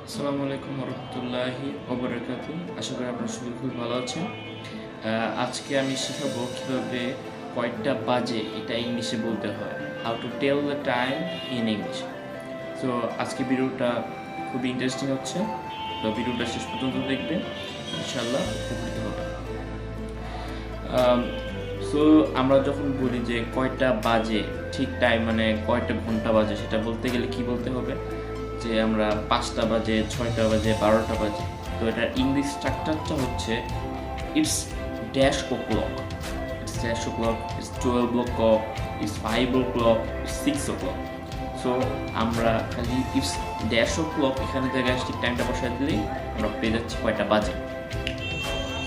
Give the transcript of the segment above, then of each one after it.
আসসালামু আলাইকুম রহমতুল্লাহি ওবরাকাতু। আশা করি আপনারা সবাই খুব ভালো আছেন। আজকে আমি শেখাবো কীভাবে কয়টা বাজে এটা ইংলিশে বলতে হয়, how to tell the time in English. So আজকে ভিডিওটা খুবই ইন্টারেস্টিং হচ্ছে, তো ভিডিওটা শেষ পর্যন্ত দেখবেন, ইনশাল্লাহ উপকৃত হবে। সো আমরা যখন বলি যে কয়টা বাজে, ঠিক টাইম মানে কয়টা ঘন্টা বাজে, সেটা বলতে গেলে কি বলতে হবে যে আমরা 5টা বাজে, 6টা বাজে, 12টা বাজে। তো এটার ইংলিশ স্ট্রাকচারটা হচ্ছে it's dash o'clock, it's dash o'clock, it's 12 o'clock, it's 5 o'clock, it's 6 o'clock. So আমরা খালি ইটস ড্যাশ ও ক্লক এখানে জায়গায় ঠিক টাইমটা বসায় দিলেই আমরা পেয়ে যাচ্ছি কয়টা বাজে।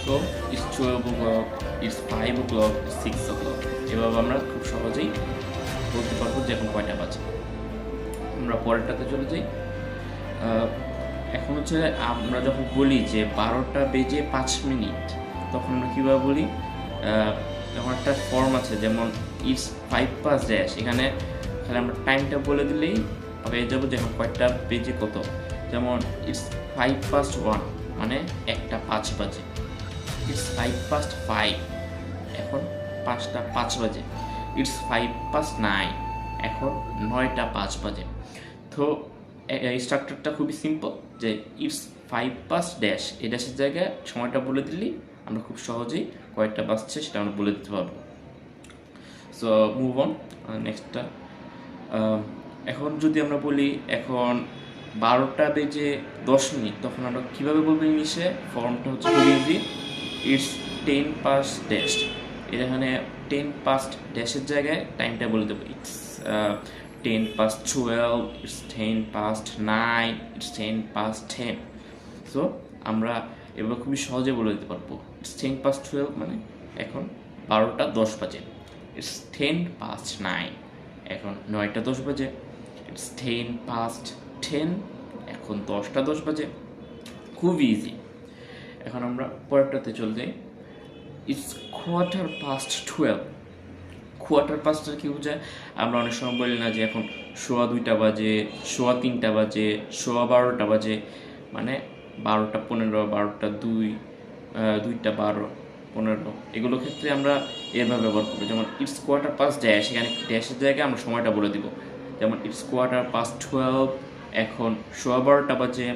So it's 12 o'clock, it's 5 o'clock, it's 6 o'clock. এভাবে আমরা খুব সহজেই বলতে পারবো যে এখন কয়টা বাজে। আমরা পরেরটাতে চলে যাই। এখন হচ্ছে আমরা যখন বলি যে 12টা বেজে 5 মিনিট, তখন আমরা কীভাবে বলি, যখন একটা ফর্ম আছে যেমন ইটস 5 past ড্যাশ, এখানে তাহলে আমরা টাইমটা বলে দিলেই পেয়ে যাবো যে এখন কয়টা বেজে কত। যেমন ইটস 5 past 1 মানে 1টা 5 বাজে। ইটস 5 past 5 এখন 5টা 5 বাজে। ইটস 5 past 9 এখন 9টা 5 বাজে। তো এই স্ট্রাকচারটা খুবই সিম্পল, যে ইটস 5 past ড্যাশ, এই ড্যাশের জায়গায় সময়টা বলে দিলেই আমরা খুব সহজেই কয়েকটা বাজছে সেটা আমরা বলে দিতে পারবো। সো মুভ অন নেক্সটটা। এখন যদি আমরা বলি এখন 12টা বেজে 10 মিনিট, তখন আমরা কীভাবে বলবো ইংলিশে? ফর্মটা হচ্ছে খুবই ইজি, ইটস 10 past ড্যাশ। এখানে 10 past ড্যাশের জায়গায় টাইমটা বলে দেবো, it's 10 past 12, it's 10 past 9, it's 10 past 10. So আমরা এবার খুবই সহজে বলে দিতে পারবো, it's 10 past 12 মানে এখন 12টা 10 বাজে। it's 10 past 9 এখন 9টা 10 বাজে। it's 10 past 10 এখন 10টা 10 বাজে। খুব ইজি। এখন আমরা পরেরটাতে চলে যাই, it's quarter past 12। কোয়ার্টার পাস্টটা কী বোঝায়? আমরা অনেক সময় বলি না যে এখন 2:15 বাজে, 3:15 বাজে, 12:30 বাজে, মানে 12টা 15, 12টা 2, 2টা 12, 15, এগুলো ক্ষেত্রে আমরা এভাবে ব্যবহার করবো। যেমন ইটস কোয়ার্টার পাস্ট ড্যাশ, এখানে ড্যাশের জায়গায় আমরা সময়টা বলে দিব। যেমন ইটস কোয়ার্টার পাস্ট 12 এখন 12:15 বাজে।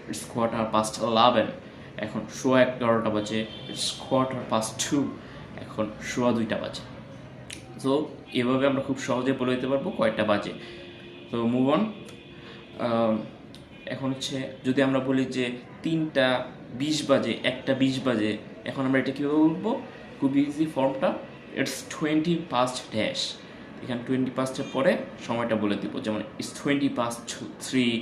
ইটস কোয়ার্টার পাস্ট 11 এখন 11:15 বাজে। ইটস কোয়ার্টার পাস্ট 2 এখন 2:15 বাজে। সো এভাবে আমরা খুব সহজে বলে দিতে পারবো কয়টা বাজে। তো মুভ অন। এখন হচ্ছে যদি আমরা বলি যে 3টা 20 বাজে, 1টা 20 বাজে, এখন আমরা এটা কীভাবে বলবো? খুব ইজি ফর্মটা, ইটস 20 past ড্যাশ। এখানে 20 past-এর পরে সময়টা বলে দিব। যেমন ইটস 20 past 3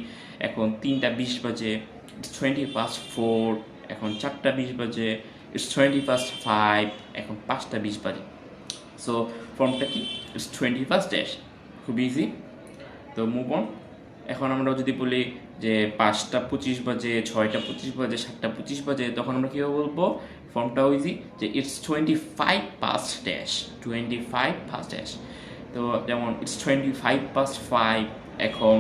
এখন 3টা 20 বাজে। ইটস 20 past 4 এখন 4টা 20 বাজে। ইটস 20 past 5 এখন 5টা 20 বাজে। সো ফর্মটা কি? It's 20 past dash. খুব ইজি। তো মুভ অন। এখন আমরা যদি বলি যে 5টা 25 বাজে, 6টা 25 বাজে, 7টা 25 বাজে, তখন আমরা কীভাবে বলবো? ফর্মটাও ইজি, যে it's 25 past dash, 25 past dash. তো যেমন ইটস 25 past 5 এখন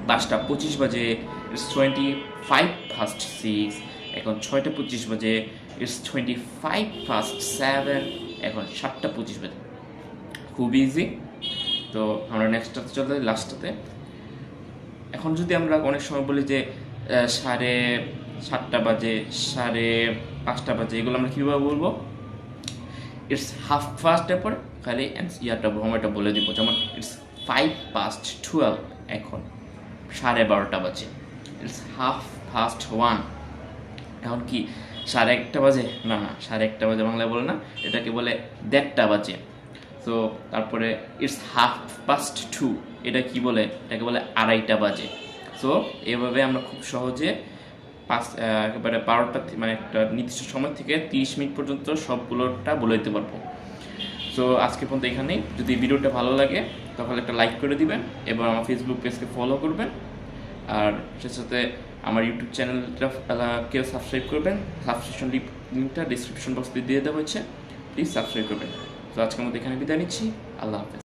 5টা 25 বাজে। ইটস 25 past 6 এখন 6টা 25 বাজে। ইটস 25 past 7 এখন 7টা 25 বাজে। খুব ইজি। তো আমরা নেক্সটটাতে চলে যাই, লাস্টটাতে। এখন যদি আমরা অনেক সময় বলি যে 7:30 বাজে, 5:30 বাজে, এগুলো আমরা কীভাবে বলবো? ইটস হাফ পাস্টের পরে খালি সময়টা বলে দিব। যেমন ইটস 5 past 12 এখন 12:30 বাজে। ইটস হাফ পাস্ট 1 এখন কি 1:30 বাজে? না, 1:30 বাজে বাংলায় বলে না, এটাকে বলে 1:30 বাজে। তো তারপরে ইটস হাফ পাস্ট 2, এটা কি বলে? এটাকে বলে 2:30 বাজে। সো এভাবে আমরা খুব সহজে একেবারে 12টা মানে একটা নির্দিষ্ট সময় থেকে 30 মিনিট পর্যন্ত সবগুলোটা বলে দিতে পারবো। সো আজকে পর্যন্ত এখানেই। যদি ভিডিওটা ভালো লাগে তাহলে একটা লাইক করে দিবেন এবং আমার ফেসবুক পেজকে ফলো করবেন, আর সে সাথে আমার ইউটিউব চ্যানেলটাকেও সাবস্ক্রাইব করবেন। সাবস্ক্রিপশন লিঙ্কটা ডিসক্রিপশন বক্সে দিয়ে দেওয়া হয়েছে, প্লিজ সাবস্ক্রাইব করবেন। তো আজকের মধ্যে এখানে বিদায় নিচ্ছি। আল্লাহ হাফেজ।